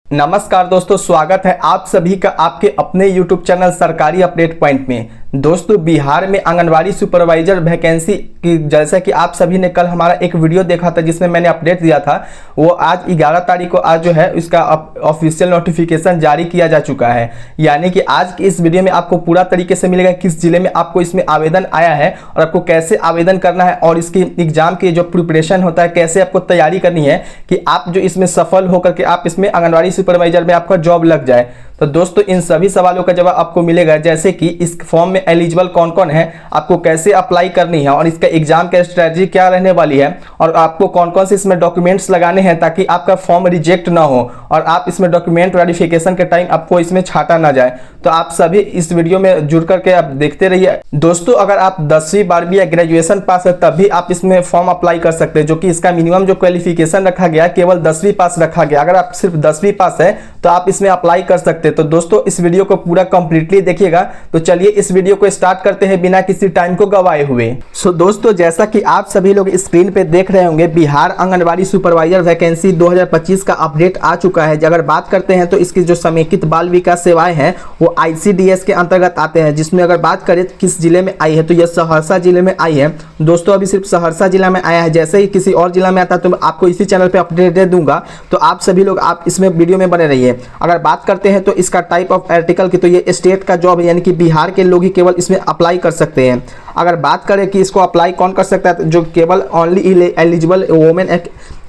नमस्कार दोस्तों, स्वागत है आप सभी का आपके अपने YouTube चैनल सरकारी अपडेट पॉइंट में। दोस्तों, बिहार में आंगनवाड़ी सुपरवाइजर वैकेंसी की जैसा कि आप सभी ने कल हमारा एक वीडियो देखा था जिसमें मैंने अपडेट दिया था, वो आज 11 तारीख को आज जो है इसका ऑफिशियल नोटिफिकेशन जारी किया जा चुका है। यानी कि आज की इस वीडियो में आपको पूरा तरीके से मिलेगा किस जिले में आपको इसमें आवेदन आया है और आपको कैसे आवेदन करना है और इसकी एग्जाम की जो प्रिपरेशन होता है कैसे आपको तैयारी करनी है कि आप जो इसमें सफल होकर के आप इसमें आंगनवाड़ी सुपरवाइजर में आपका जॉब लग जाए। तो दोस्तों, इन सभी सवालों का जवाब आपको मिलेगा, जैसे कि इस फॉर्म में एलिजिबल कौन कौन है, आपको कैसे अप्लाई करनी है और इसका एग्जाम का स्ट्रेटजी क्या रहने वाली है और आपको कौन कौन से इसमें डॉक्यूमेंट्स लगाने हैं ताकि आपका फॉर्म रिजेक्ट ना हो और आप इसमें डॉक्यूमेंट वेरिफिकेशन के टाइम आपको इसमें छाटा ना जाए। तो आप सभी इस वीडियो में जुड़ करके आप देखते रहिए। दोस्तों, अगर आप 10वीं 12वीं या ग्रेजुएशन पास है तभी आप इसमें फॉर्म अप्लाई कर सकते हैं, जो कि इसका मिनिमम जो क्वालिफिकेशन रखा गया केवल 10वीं पास रखा गया। अगर आप सिर्फ 10वीं पास है तो आप इसमें अप्लाई कर सकते हैं। तो दोस्तों, इस वीडियो को पूरा कंप्लीटली देखिएगा। तो चलिए इस वीडियो को स्टार्ट करते हैं बिना किसी टाइम को गवाए हुए। दोस्तों, जैसा कि आप सभी लोग स्क्रीन पे देख रहे होंगे, बिहार आंगनवाड़ी सुपरवाइजर वैकेंसी 2025 का अपडेट आ चुका है। अगर बात करते हैं तो इसकी जो समेकित बाल विकास सेवाएं हैं वो ICDS के अंतर्गत आते हैं, जिसमें अगर बात करें किस जिले में आई है तो यह सहरसा जिले में आई है। दोस्तों, अभी सिर्फ सहरसा जिला में आया है, जैसे ही किसी और जिला में आता है तो मैं आपको इसी चैनल पे अपडेट दे दूंगा। तो आप सभी लोग आप इसमें वीडियो में बने रहिए। अगर बात करते हैं तो इसका टाइप ऑफ आर्टिकल की, तो ये स्टेट का जॉब है, यानी कि बिहार के लोग ही केवल इसमें अप्लाई कर सकते हैं। अगर बात करें कि इसको अप्लाई कौन कर सकता है, तो जो केवल only eligible women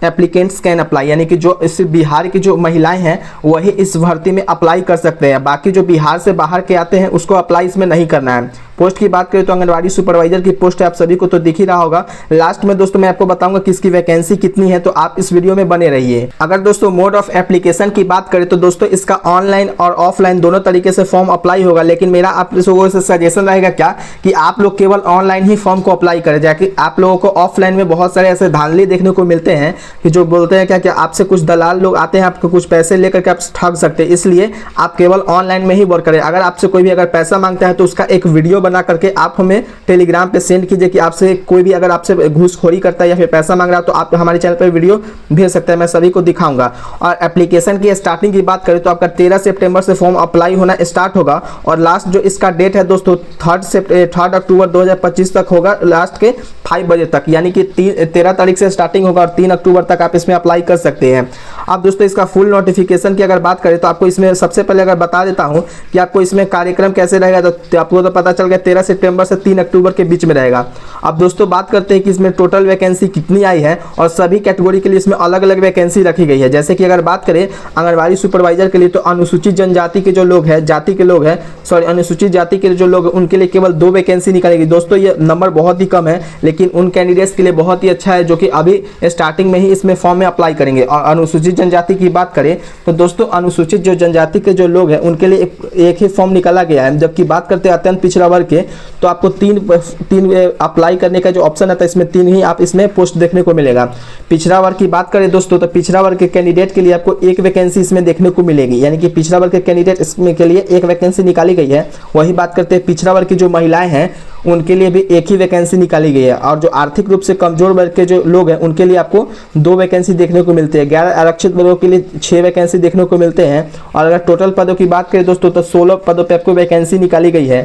applicants can apply, यानी कि जो इस बिहार की जो महिलाएं हैं वही इस भर्ती में अप्लाई कर सकते हैं। बाकी जो बिहार से बाहर के आते हैं उसको अप्लाई इसमें नहीं करना है। पोस्ट की बात करें तो आंगनवाड़ी सुपरवाइजर की पोस्ट है, आप सभी को तो दिख ही रहा होगा। लास्ट में दोस्तों मैं आपको बताऊंगा कि इसकी वैकेंसी कितनी है, तो आप इस वीडियो में बने रहिए। अगर दोस्तों मोड ऑफ एप्लीकेशन की बात करें तो दोस्तों इसका ऑनलाइन और ऑफलाइन दोनों तरीके से फॉर्म अप्लाई होगा, लेकिन मेरा आप लोगों से सजेशन रहेगा क्या कि आप लोग केवल ऑनलाइन ही फॉर्म को अप्लाई करें, जाकि आप लोगों को ऑफलाइन में बहुत सारे ऐसे धांधली देखने को मिलते हैं कि जो बोलते हैं क्या आपसे कुछ दलाल लोग आते हैं, आपको कुछ पैसे लेकर के आप ठग सकते हैं। इसलिए आप केवल ऑनलाइन में ही वर्क करें। अगर आपसे कोई भी अगर पैसा मांगता है तो उसका एक वीडियो बना करके आप हमें टेलीग्राम पे सेंड कीजिए कि आपसे कोई भी अगर आपसे घूसखोरी करता है या फिर पैसा मांग रहा है तो आप हमारे चैनल पर वीडियो भेज सकते हैं, मैं सभी को दिखाऊंगा। और एप्लीकेशन की स्टार्टिंग की बात करें तो आपका 13 सितंबर से फॉर्म अप्लाई होना स्टार्ट होगा और लास्ट जो इसका डेट है दोस्तों 3 अक्टूबर 2025 तक होगा, लास्ट के 5 बजे तक, यानी कि 13 तारीख से स्टार्टिंग होगा और 3 अक्टूबर तक आप इसमें अप्लाई कर सकते हैं। अब दोस्तों इसका फुल नोटिफिकेशन की अगर बात करें तो आपको इसमें सबसे पहले अगर बता देता हूं कि आपको इसमें कार्यक्रम कैसे रहेगा, तो आपको तो पता चल गया 13 सितंबर से 3 अक्टूबर के बीच में रहेगा। अब दोस्तों बात करते हैं कि इसमें टोटल वैकेंसी कितनी आई है और सभी कैटेगरी के लिए इसमें अलग अलग वैकेंसी रखी गई है। जैसे कि अगर बात करें आंगनवाड़ी सुपरवाइजर के लिए तो अनुसूचित जनजाति के जो लोग हैं, जाति के लोग हैं, अनुसूचित जाति के जो लोग, उनके लिए केवल 2 वैकेंसी निकालेगी। दोस्तों ये नंबर बहुत ही कम है, लेकिन उन कैंडिडेट्स के लिए बहुत ही अच्छा है जो कि अभी स्टार्टिंग में ही इसमें फॉर्म में अप्लाई करेंगे। और अनुसूचित जनजाति की बात करें तो दोस्तों अनुसूचित जो जनजाति के जो लोग हैं उनके लिए एक ही फॉर्म निकाला गया है। जबकि बात करते हैं अत्यंत पिछड़ा वर्ग के, तो आपको तीन अप्लाई करने का जो ऑप्शन आता है इसमें 3 ही आप इसमें पोस्ट देखने को मिलेगा। पिछड़ा वर्ग की बात करें दोस्तों तो पिछड़ा वर्ग के कैंडिडेट के लिए आपको 1 वैकेंसी इसमें देखने को मिलेगी, यानी कि पिछड़ा वर्ग के कैंडिडेट इसमें के लिए 1 वैकेंसी निकाली गई है। वही बात करते हैं पिछड़ा वर्ग की जो महिलाएं हैं उनके लिए भी 1 ही वैकेंसी निकाली गई है। और जो आर्थिक रूप से कमजोर वर्ग के जो लोग हैं उनके लिए आपको 2 वैकेंसी देखने को मिलते हैं। 11 आरक्षित वर्गों के लिए 6 वैकेंसी देखने को मिलते हैं। और अगर टोटल पदों की बात करें दोस्तों तो 16 पदों पर आपको वैकेंसी निकाली गई है।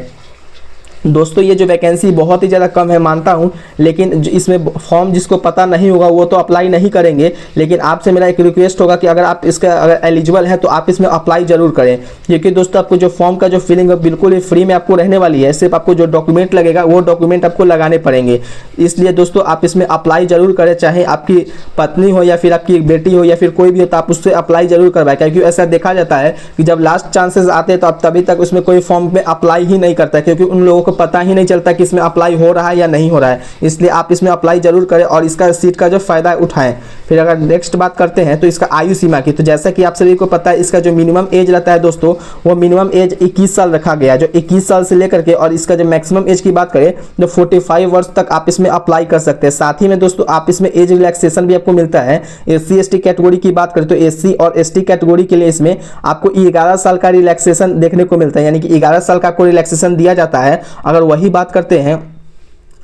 दोस्तों ये जो वैकेंसी बहुत ही ज़्यादा कम है मानता हूं, लेकिन इसमें फॉर्म जिसको पता नहीं होगा वो तो अप्लाई नहीं करेंगे। लेकिन आपसे मेरा एक रिक्वेस्ट होगा कि अगर आप इसका अगर एलिजिबल है तो आप इसमें अप्लाई जरूर करें, क्योंकि दोस्तों आपको जो फॉर्म का जो फिलिंग है बिल्कुल ही फ्री में आपको रहने वाली है। सिर्फ आपको जो डॉक्यूमेंट लगेगा वो डॉक्यूमेंट आपको लगाने पड़ेंगे। इसलिए दोस्तों आप इसमें अप्लाई जरूर करें, चाहे आपकी पत्नी हो या फिर आपकी बेटी हो या फिर कोई भी हो, तो आप उससे अप्लाई जरूर करवाएं। क्योंकि ऐसा देखा जाता है कि जब लास्ट चांसेस आते हैं तो आप तभी तक उसमें कोई फॉर्म में अप्लाई ही नहीं करता है, क्योंकि उन लोगों को पता ही नहीं चलता कि इसमें अप्लाई हो रहा है या नहीं हो रहा है। इसलिए आप इसमें अप्लाई जरूर करें और इसका सीट का जो फायदा उठाएं। फिर अगर नेक्स्ट बात करते हैं तो इसका आयु सीमा की, तो जैसा कि आप सभी को पता है इसका जो मिनिमम एज रहता है दोस्तों वो मिनिमम एज 21 साल रखा गया है, जो 21 साल से लेकर के, और इसका जो मैक्सिमम एज की बात करें तो 45 वर्ष तक आप इसमें अप्लाई कर सकते हैं। साथ ही में दोस्तों आप इसमें एज रिलैक्सेशन भी आपको मिलता है। SC/ST कैटेगरी की बात करें तो SC और ST कैटेगरी के लिए इसमें आपको 11 साल का रिलैक्सेशन देखने को मिलता है, यानी कि 11 साल का आपको रिलैक्सेशन दिया जाता है। अगर वही बात करते हैं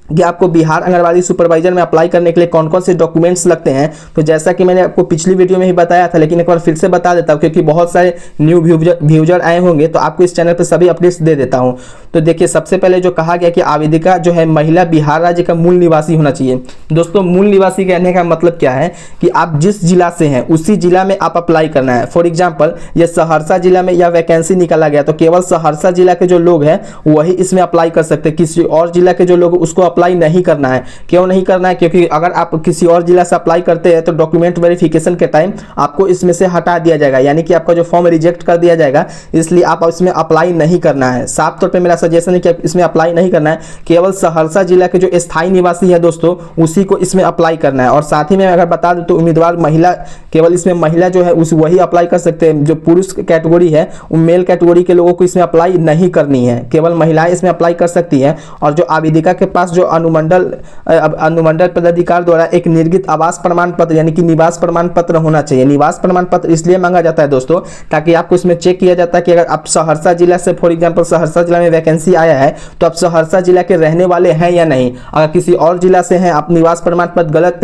कि आपको बिहार आंगनबाड़ी सुपरवाइजर में अप्लाई करने के लिए कौन कौन से डॉक्यूमेंट्स लगते हैं। तो जैसा कि मैंने आपको पिछली वीडियो में ही बताया था, लेकिन एक बार फिर से बता देता हूँ क्योंकि बहुत सारे न्यू व्यूजर आए होंगे, तो आपको इस चैनल पर सभी अपडेट्स दे देता हूँ। तो देखिए, सबसे पहले जो कहा गया कि आवेदिका जो है महिला बिहार राज्य का मूल निवासी होना चाहिए। दोस्तों, मूल निवासी कहने का मतलब क्या है कि आप जिस जिला से हैं उसी जिला में आप अप्लाई करना है। फॉर एग्जाम्पल, ये सहरसा जिला में यह वैकेंसी निकाला गया, तो केवल सहरसा जिला के जो लोग हैं वही इसमें अप्लाई कर सकते हैं। किसी और जिला के जो लोग उसको अप्लाई नहीं करना है। क्यों नहीं करना है? क्योंकि अगर आप किसी और जिला से अप्लाई करते हैं तो डॉक्यूमेंट वेरिफिकेशन के टाइम आपको इसमें से हटा दिया जाएगा, यानी कि आपका जो फॉर्म रिजेक्ट कर दिया जाएगा। इसलिए आप इसमें अप्लाई नहीं करना है। साफ तौर पे मेरा सजेशन है कि आप इसमें अप्लाई नहीं करना है। केवल सहरसा जिला के जो स्थायी निवासी है दोस्तों, उसी को इसमें अप्लाई करना है। और साथ ही में अगर बता दूं तो उम्मीदवार महिला, केवल इसमें महिला जो है उस वही अप्लाई कर सकते हैं। जो पुरुष कैटेगरी है, वो मेल कैटेगरी के लोगों को इसमें अप्लाई नहीं करनी है, केवल महिलाएं इसमें अप्लाई कर सकती हैं। और जो आवेदिका के पास जो अनुमंडल पदाधिकारी द्वारा एक निर्गत आवास प्रमाण पत्र यानी कि निवास प्रमाण पत्र होना चाहिए। निवास प्रमाण पत्र इसलिए मांगा जाता है दोस्तों, ताकि आपको इसमें चेक किया जाता है कि अगर आप सहरसा जिला से, फॉर एग्जांपल सहरसा जिला में वैकेंसी आया है, तो आप सहरसा जिला के रहने वाले हैं या नहीं। अगर किसी और जिला से हैं, आप निवास प्रमाण पत्र गलत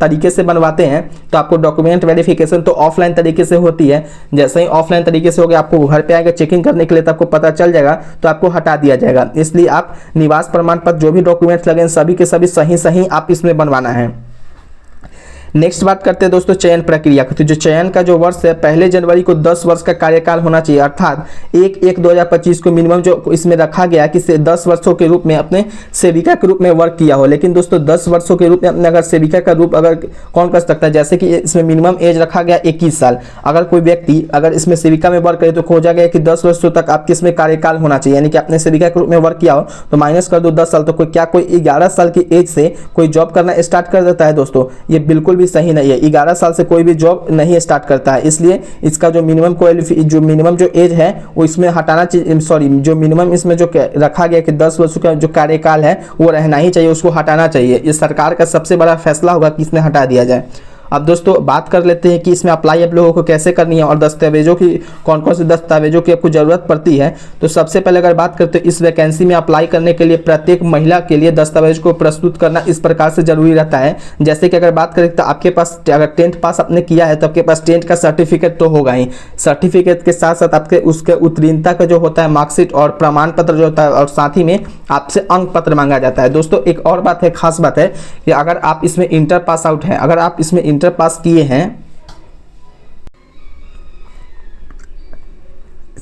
तरीके से बनवाते हैं, तो आपको डॉक्यूमेंट वेरिफिकेशन तो ऑफलाइन तरीके से होती है। जैसे ही ऑफलाइन तरीके से हो गया, आपको घर पे आएगा चेकिंग करने के लिए, तो आपको पता चल जाएगा, तो आपको हटा दिया जाएगा। इसलिए आप निवास प्रमाण पत्र जो भी डॉक्यूमेंट्स लगे सभी के सभी सही आप इसमें बनवाना है। नेक्स्ट बात करते हैं दोस्तों चयन प्रक्रिया की। तो जो चयन का जो वर्ष है, 1 जनवरी को 10 वर्ष का कार्यकाल होना चाहिए, अर्थात 1/1/2025 को मिनिमम जो इसमें रखा गया कि 10 वर्षों के रूप में अपने सेविका के रूप में वर्क किया हो। लेकिन दोस्तों 10 वर्षों के रूप में अपने अगर सेविका का रूप अगर कौन कर सकता है, जैसे कि इसमें मिनिमम एज रखा गया 21 साल। अगर कोई व्यक्ति अगर इसमें सेविका में वर्क करे तो खोजा गया कि 10 वर्षों तक आपके इसमें कार्यकाल होना चाहिए, यानी कि आपने सेविका के रूप में वर्क किया हो तो माइनस कर दो 10 साल। तो कोई 11 साल की एज से कोई जॉब करना स्टार्ट कर देता है दोस्तों, ये बिल्कुल भी सही नहीं है। 11 साल से कोई भी जॉब नहीं स्टार्ट करता है। इसलिए इसका जो मिनिमम जो एज है वो इसमें हटाना चाहिए। सॉरी, जो मिनिमम इसमें जो रखा गया कि 10 वर्ष का जो कार्यकाल है वो रहना ही चाहिए, उसको हटाना चाहिए। ये सरकार का सबसे बड़ा फैसला होगा कि इसमें हटा दिया जाए। अब दोस्तों बात कर लेते हैं कि इसमें अप्लाई आप लोगों को कैसे करनी है और दस्तावेजों की कौन कौन से दस्तावेजों की आपको ज़रूरत पड़ती है। तो सबसे पहले अगर बात करते हैं इस वैकेंसी में अप्लाई करने के लिए प्रत्येक महिला के लिए दस्तावेज को प्रस्तुत करना इस प्रकार से जरूरी रहता है। जैसे कि अगर बात करें तो आपके पास अगर 10th पास आपने किया है तो आपके पास 10th का सर्टिफिकेट तो होगा ही। सर्टिफिकेट के साथ साथ आपके उसके उत्तीर्णता का जो होता है मार्कशीट और प्रमाण पत्र जो होता है, और साथ ही में आपसे अंक पत्र मांगा जाता है। दोस्तों एक और बात है, खास बात है कि अगर आप इसमें इंटर पास आउट हैं, अगर आप इसमें इंटर पास किए हैं,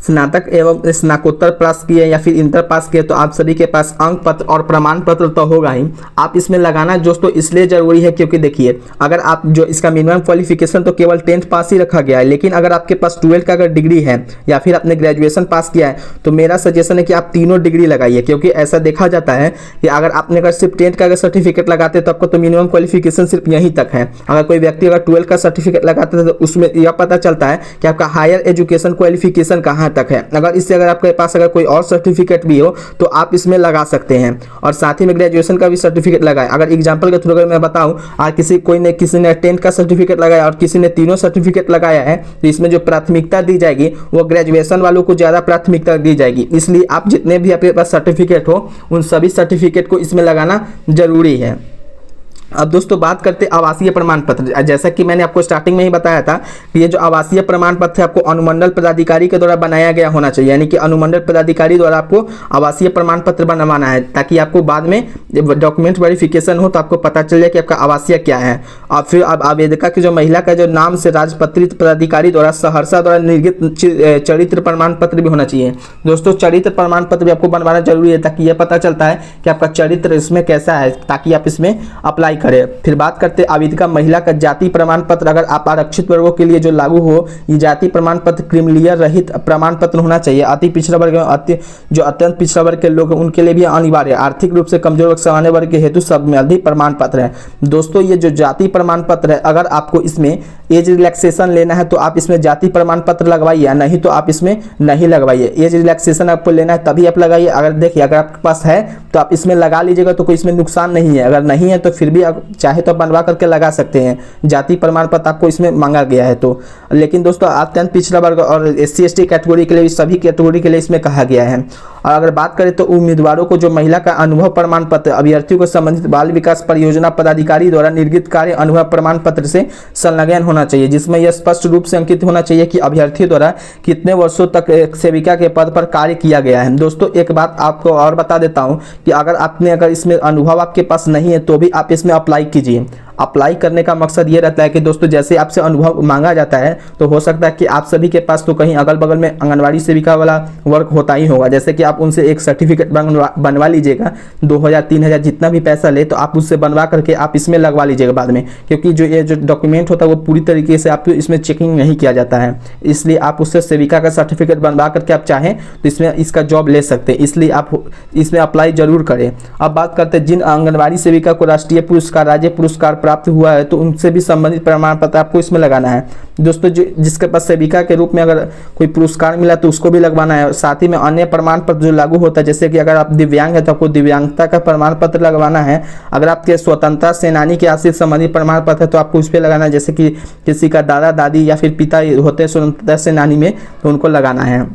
स्नातक एवं स्नाकोत्तर पास किए या फिर इंटर पास किए, तो आप सभी के पास अंक पत्र और प्रमाण पत्र तो होगा ही। आप इसमें लगाना दोस्तों इसलिए जरूरी है क्योंकि देखिए, अगर आप जो इसका मिनिमम क्वालिफिकेशन तो केवल 10th पास ही रखा गया है, लेकिन अगर आपके पास 12th का अगर डिग्री है या फिर आपने ग्रेजुएशन पास किया है, तो मेरा सजेशन है कि आप तीनों डिग्री लगाइए। क्योंकि ऐसा देखा जाता है कि अगर आपने अगर सिर्फ 10th का अगर सर्टिफिकेट लगाते हैं तो आपको तो मिनिमम क्वालिफिकेशन सिर्फ यहीं तक है। अगर कोई व्यक्ति अगर 12th का सर्टिफिकेट लगाते हैं तो उसमें यह पता चलता है कि आपका हायर एजुकेशन क्वालिफिकेशन कहाँ तक है। अगर इससे अगर आपके पास अगर कोई और सर्टिफिकेट भी हो तो आप इसमें लगा सकते हैं। और साथ ही में ग्रेजुएशन का भी सर्टिफिकेट लगाए। अगर एग्जांपल के थ्रू अगर मैं बताऊं, आज किसी ने 10th का सर्टिफिकेट लगाया और किसी ने तीनों सर्टिफिकेट लगाया है, तो इसमें जो प्राथमिकता दी जाएगी वो ग्रेजुएशन वालों को ज़्यादा प्राथमिकता दी जाएगी। इसलिए आप जितने भी आपके पास सर्टिफिकेट हो उन सभी सर्टिफिकेट को इसमें लगाना जरूरी है। अब दोस्तों बात करते हैं आवासीय प्रमाण पत्र। जैसा कि मैंने आपको स्टार्टिंग में ही बताया था कि ये जो आवासीय प्रमाण पत्र है आपको अनुमंडल पदाधिकारी के द्वारा बनाया गया होना चाहिए, यानी कि अनुमंडल पदाधिकारी द्वारा आपको आवासीय प्रमाण पत्र बनवाना है, ताकि आपको बाद में जब डॉक्यूमेंट वेरिफिकेशन हो तो आपको पता चल जाए कि आपका आवासीय क्या है। और फिर अब आवेदिका की जो महिला का जो नाम से राजपत्रित पदाधिकारी द्वारा सहरसा द्वारा निर्गत चरित्र प्रमाण पत्र भी होना चाहिए। दोस्तों चरित्र प्रमाण पत्र भी आपको बनवाना जरूरी है, ताकि यह पता चलता है कि आपका चरित्र इसमें कैसा है, ताकि आप इसमें अप्लाई करें। फिर बात करते हैं आवेदिका महिला का जाति प्रमाण पत्र। अगर आप आरक्षित वर्गों के लिए जो लागू हो, ये जाति प्रमाण पत्र क्रिमिलियर रहित प्रमाण पत्र होना चाहिए। अति पिछड़ा वर्ग जो अत्यंत पिछड़ा वर्ग के लोग हैं उनके लिए भी अनिवार्य। आर्थिक रूप से कमजोर वर्ग सामान्य वर्ग के हेतु संबंधी प्रमाण पत्र है। दोस्तों ये जो जाति प्रमाण पत्र है, अगर आपको इसमें एज रिलैक्सेशन लेना है तो आप इसमें जाति प्रमाण पत्र लगवाइए, नहीं तो आप इसमें नहीं लगवाइए। एज रिलैक्सेशन आपको लेना है तभी आप लगाइए। अगर देखिए अगर आपके पास है तो आप इसमें लगा लीजिएगा, तो कोई इसमें नुकसान नहीं है। अगर नहीं है तो फिर भी चाहे तो बनवा करके लगा सकते हैं, जाति प्रमाण पत्र आपको इसमें मांगा गया है तो। लेकिन दोस्तों अत्यंत पिछड़ा वर्ग और SC/ST कैटेगरी के लिए, सभी कैटेगरी के लिए इसमें कहा गया है। और अगर बात करें तो उम्मीदवारों को जो महिला का अनुभव प्रमाण पत्र अभ्यर्थियों को संबंधित बाल विकास परियोजना पदाधिकारी द्वारा निर्गत कार्य अनुभव प्रमाण पत्र से संलग्न होना चाहिए, जिसमें यह स्पष्ट रूप से अंकित होना चाहिए कि अभ्यर्थी द्वारा कितने वर्षों तक सेविका के पद पर कार्य किया गया है। दोस्तों एक बात आपको और बता देता हूं कि अगर इसमें अनुभव आपके पास नहीं है तो भी आप इसमें अप्लाई कीजिए। अप्लाई करने का मकसद ये रहता है कि दोस्तों जैसे आपसे अनुभव मांगा जाता है तो हो सकता है कि आप सभी के पास तो कहीं अगल बगल में आंगनवाड़ी सेविका वाला वर्क होता ही होगा, जैसे कि आप उनसे एक सर्टिफिकेट बनवा लीजिएगा, 2000-3000 जितना भी पैसा ले तो आप उससे बनवा करके आप इसमें लगवा लीजिएगा बाद में, क्योंकि जो डॉक्यूमेंट होता है वो पूरी तरीके से आपको इसमें चेकिंग नहीं किया जाता है, इसलिए आप उससे सेविका का सर्टिफिकेट बनवा करके आप चाहें तो इसमें इसका जॉब ले सकते हैं, इसलिए आप इसमें अप्लाई जरूर करें। अब बात करते हैं जिन आंगनवाड़ी सेविका को राष्ट्रीय पुरस्कार, राज्य पुरस्कार प्राप्त हुआ है तो उनसे भी संबंधित प्रमाण पत्र आपको इसमें लगाना है। दोस्तों जिसके पास सेविका के रूप में अगर कोई पुरस्कार मिला तो उसको भी लगवाना है। साथ ही में अन्य प्रमाण पत्र जो लागू होता है, जैसे कि अगर आप दिव्यांग है तो आपको दिव्यांगता का प्रमाण पत्र लगवाना है। अगर आपके स्वतंत्रता सेनानी के आश्रित संबंधित प्रमाण पत्र है तो आपको उस पर लगाना है, जैसे कि किसी का दादा दादी या फिर पिता होते हैं स्वतंत्रता सेनानी में तो उनको लगाना है।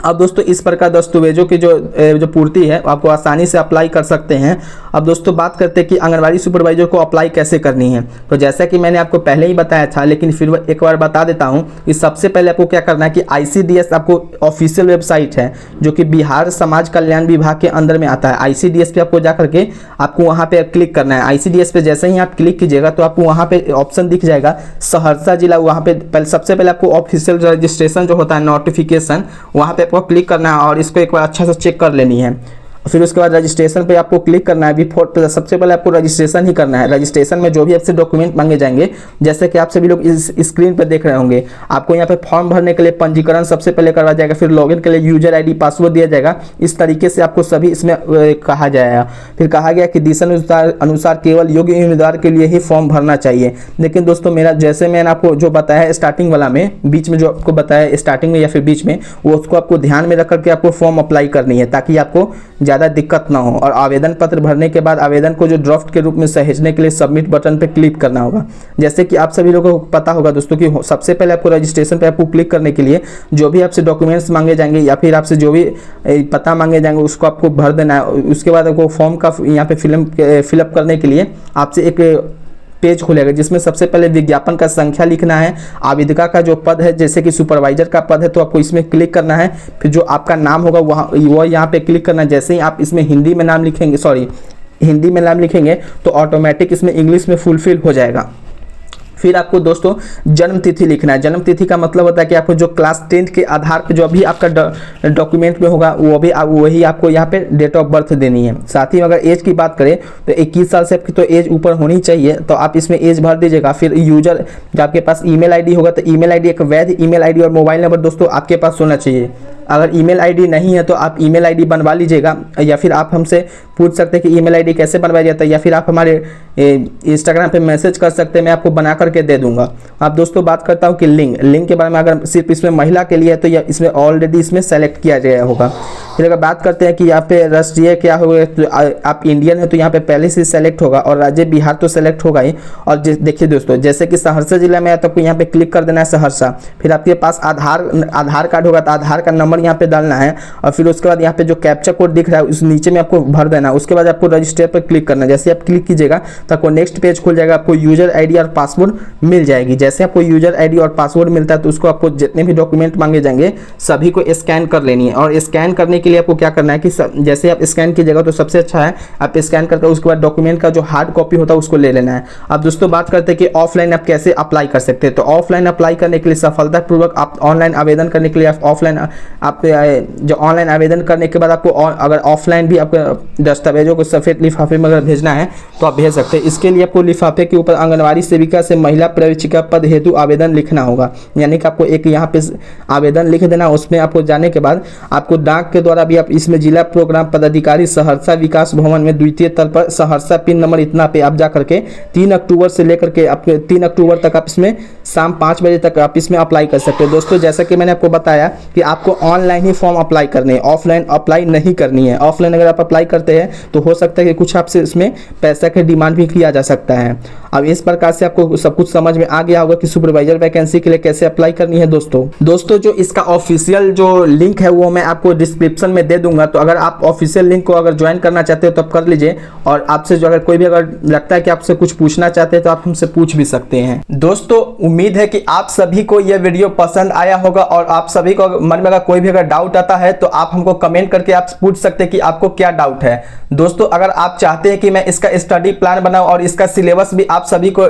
अब दोस्तों इस प्रकार दस्तावेजों की जो पूर्ति है आपको आसानी से अप्लाई कर सकते हैं। अब दोस्तों बात करते हैं कि आंगनवाड़ी सुपरवाइजर को अप्लाई कैसे करनी है। तो जैसा कि मैंने आपको पहले ही बताया था, लेकिन फिर एक बार बता देता हूं कि सबसे पहले आपको क्या करना है कि ICDS आपको ऑफिशियल वेबसाइट है जो कि बिहार समाज कल्याण विभाग के अंदर में आता है। ICDS पे आपको जाकर के आपको वहाँ पे क्लिक करना है। ICDS पे जैसे ही आप क्लिक कीजिएगा तो आपको वहाँ पे ऑप्शन दिख जाएगा सहरसा जिला। वहाँ पे सबसे पहले आपको ऑफिशियल रजिस्ट्रेशन जो होता है नोटिफिकेशन, वहाँ पे आपको क्लिक करना है और इसको एक बार अच्छा से चेक कर लेनी है। फिर उसके बाद रजिस्ट्रेशन पे आपको क्लिक करना है। बिफोर सबसे पहले आपको रजिस्ट्रेशन ही करना है। रजिस्ट्रेशन में जो भी आपसे डॉक्यूमेंट मांगे जाएंगे, जैसे कि आप सभी लोग इस स्क्रीन पर देख रहे होंगे, आपको यहाँ पे फॉर्म भरने के लिए पंजीकरण सबसे पहले करवा जाएगा, फिर लॉगिन के लिए यूजर ID पासवर्ड दिया जाएगा। इस तरीके से आपको सभी इसमें कहा जाएगा। फिर कहा गया कि दिशानुसार केवल योग्य उम्मीदवार के लिए ही फॉर्म भरना चाहिए। लेकिन दोस्तों मेरा जैसे मैंने आपको जो बताया स्टार्टिंग वाला में, बीच में जो आपको बताया स्टार्टिंग में या फिर बीच में, वो उसको आपको ध्यान में रख करके आपको फॉर्म अप्लाई करनी है ताकि आपको ज़्यादा दिक्कत ना हो। और आवेदन पत्र भरने के बाद आवेदन को जो ड्राफ्ट के रूप में सहेजने के लिए सबमिट बटन पे क्लिक करना होगा। जैसे कि आप सभी लोगों को पता होगा दोस्तों कि सबसे पहले आपको रजिस्ट्रेशन पे आपको क्लिक करने के लिए जो भी आपसे डॉक्यूमेंट्स मांगे जाएंगे या फिर आपसे जो भी पता मांगे जाएंगे उसको आपको भर देना है। उसके बाद आपको फॉर्म का यहाँ पे फिलअप करने के लिए आपसे एक पेज खुलेगा जिसमें सबसे पहले विज्ञापन का संख्या लिखना है। आवेदिका का जो पद है जैसे कि सुपरवाइजर का पद है तो आपको इसमें क्लिक करना है। फिर जो आपका नाम होगा वो यहाँ पे क्लिक करना है। जैसे ही आप इसमें हिंदी में नाम लिखेंगे तो ऑटोमेटिक इसमें इंग्लिश में फुलफिल हो जाएगा। फिर आपको दोस्तों जन्म तिथि लिखना है। जन्म तिथि का मतलब होता है कि आपको जो क्लास 10 के आधार पे जो भी आपका डॉक्यूमेंट में होगा वही आपको यहाँ पे डेट ऑफ बर्थ देनी है। साथ ही अगर एज की बात करें तो 21 साल से आपकी तो एज ऊपर होनी चाहिए, तो आप इसमें एज भर दीजिएगा। फिर यूजर जो आपके पास ईमेल ID होगा तो ईमेल ID एक वैध ईमेल ID और मोबाइल नंबर दोस्तों आपके पास होना चाहिए। अगर ईमेल ID नहीं है तो आप ईमेल ID बनवा लीजिएगा, या फिर आप हमसे पूछ सकते हैं कि ईमेल ID कैसे बनवाया जाता है, या फिर आप हमारे इंस्टाग्राम पे मैसेज कर सकते हैं, मैं आपको बना करके दे दूंगा। आप दोस्तों बात करता हूँ कि लिंग के बारे में अगर सिर्फ इसमें महिला के लिए है तो इसमें ऑलरेडी इसमें सेलेक्ट किया गया होगा। फिर अगर बात करते हैं कि यहाँ पे राष्ट्रीय क्या होगा, तो आप इंडियन है तो यहाँ पे पहले से सेलेक्ट होगा, और राज्य बिहार तो सेलेक्ट होगा ही। और देखिए दोस्तों जैसे कि सहरसा जिला में है तो आपको यहाँ पे क्लिक कर देना है सहरसा। फिर आपके पास आधार कार्ड होगा तो आधार का नंबर यहाँ पे डालना है, और फिर उसके बाद यहाँ पे जो कैप्चा कोड दिख रहा है उस नीचे में आपको भर देना है। उसके बाद आपको रजिस्टर पर क्लिक करना है। जैसे आप क्लिक कीजिएगा तो आपको नेक्स्ट पेज खुल जाएगा, आपको यूजर ID और पासवर्ड मिल जाएगी। जैसे आपको यूजर ID और पासवर्ड मिलता है तो उसको आपको जितने भी डॉक्यूमेंट मांगे जाएंगे सभी को स्कैन कर लेनी है। और स्कैन करने के लिए आपको क्या करना है कि जैसे आप स्कैन कीजिएगा तो सबसे अच्छा है आप स्कैन करके उसके बाद डॉक्यूमेंट का जो हार्ड कॉपी होता है उसको ले लेना है। अब दोस्तों बात करते हैं कि ऑफलाइन आप कैसे अप्लाई कर सकते हैं। तो ऑफलाइन अप्लाई करने के लिए सफलतापूर्वक आप ऑनलाइन आवेदन करने के लिए आप जो ऑनलाइन आवेदन करने के बाद आपको अगर ऑफलाइन भी आपको दस्तावेजों को सफ़ेद लिफाफे में अगर भेजना है तो आप भेज सकते हैं। इसके लिए आपको लिफाफे के ऊपर आंगनवाड़ी सेविका से महिला प्रवेशिका पद हेतु आवेदन लिखना होगा। यानी कि आपको एक यहाँ पे आवेदन लिख देना, उसमें आपको जाने के बाद आपको डाक के द्वारा भी आप इसमें जिला प्रोग्राम पदाधिकारी सहरसा विकास भवन में द्वितीय तल पर सहरसा पिन नंबर इतना पे आप जा करके 3 अक्टूबर से लेकर के आपके 3 अक्टूबर तक आप इसमें शाम 5 बजे तक आप इसमें अप्लाई कर सकते हो। दोस्तों जैसा कि मैंने आपको बताया कि आपको ऑनलाइन ही फॉर्म अप्लाई करने हैं, ऑफलाइन अप्लाई नहीं करनी है। ऑफलाइन अगर आप अप्लाई करते हैं तो हो सकता है कि कुछ आपसे इसमें पैसा का डिमांड भी किया जा सकता है। अब इस प्रकार से आपको सब कुछ समझ में आ गया होगा कि सुपरवाइजर वैकेंसी के लिए कैसे अप्लाई करनी है। दोस्तों जो इसका ऑफिशियल जो लिंक है वो मैं आपको डिस्क्रिप्शन में दे दूंगा, तो अगर आप ऑफिशियल लिंक को अगर ज्वाइन करना चाहते हो तो आप कर लीजिए। और आपसे जो अगर कोई भी अगर लगता है कि आपसे कुछ पूछना चाहते हैं तो आप हमसे पूछ भी सकते हैं। दोस्तों उम्मीद है कि आप सभी को यह वीडियो पसंद आया होगा और आप सभी को मन में अगर कोई भी अगर डाउट आता है तो आप हमको कमेंट करके आप पूछ सकते हैं कि आपको क्या डाउट है। दोस्तों अगर आप चाहते हैं कि मैं इसका स्टडी प्लान बनाऊं और इसका सिलेबस भी आप सभी को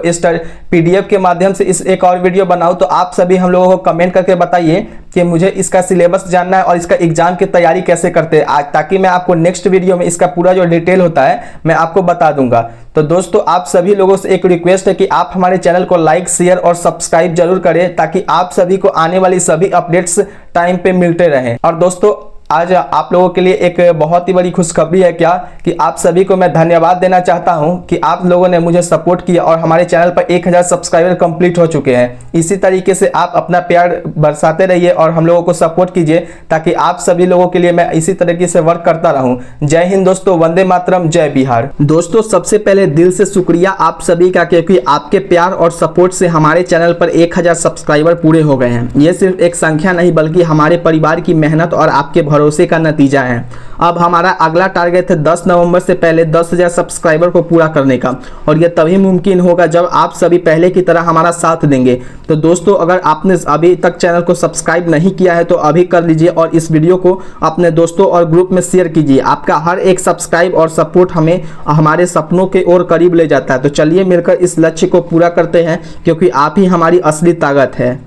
PDF के माध्यम से इस एक और वीडियो बनाऊं, तो आप सभी हम लोगों को कमेंट करके बताइए कि मुझे इसका सिलेबस जानना है और इसका एग्जाम की तैयारी कैसे करते हैं, ताकि मैं आपको नेक्स्ट वीडियो में इसका पूरा जो डिटेल होता है मैं आपको बता दूंगा। तो दोस्तों आप सभी लोगों से एक रिक्वेस्ट है कि आप हमारे चैनल को लाइक शेयर और सब्सक्राइब जरूर करें, ताकि आप सभी को आने वाली सभी अपडेट्स टाइम पे मिलते रहें। और दोस्तों आज आप लोगों के लिए एक बहुत ही बड़ी खुशखबरी है क्या कि आप सभी को मैं धन्यवाद देना चाहता हूं कि आप लोगों ने मुझे सपोर्ट किया और हमारे चैनल पर 1000 सब्सक्राइबर कंप्लीट हो चुके हैं। इसी तरीके से आप अपना प्यार बरसाते रहिए और हम लोगों को सपोर्ट कीजिए, ताकि आप सभी लोगों के लिए मैं इसी तरीके से वर्क करता रहूं। जय हिंद दोस्तों, वंदे मातरम, जय बिहार। दोस्तों सबसे पहले दिल से शुक्रिया आप सभी का, क्योंकि आपके प्यार और सपोर्ट से हमारे चैनल पर 1000 सब्सक्राइबर पूरे हो गए हैं। ये सिर्फ एक संख्या नहीं बल्कि हमारे परिवार की मेहनत और आपके भरोसे का नतीजा है। अब हमारा अगला टारगेट है 10 नवंबर से पहले 10,000 सब्सक्राइबर को पूरा करने का, और यह तभी मुमकिन होगा जब आप सभी पहले की तरह हमारा साथ देंगे। तो दोस्तों अगर आपने अभी तक चैनल को सब्सक्राइब नहीं किया है तो अभी कर लीजिए और इस वीडियो को अपने दोस्तों और ग्रुप में शेयर कीजिए। आपका हर एक सब्सक्राइब और सपोर्ट हमें हमारे सपनों के ओर करीब ले जाता है। तो चलिए मिलकर इस लक्ष्य को पूरा करते हैं, क्योंकि आप ही हमारी असली ताकत है।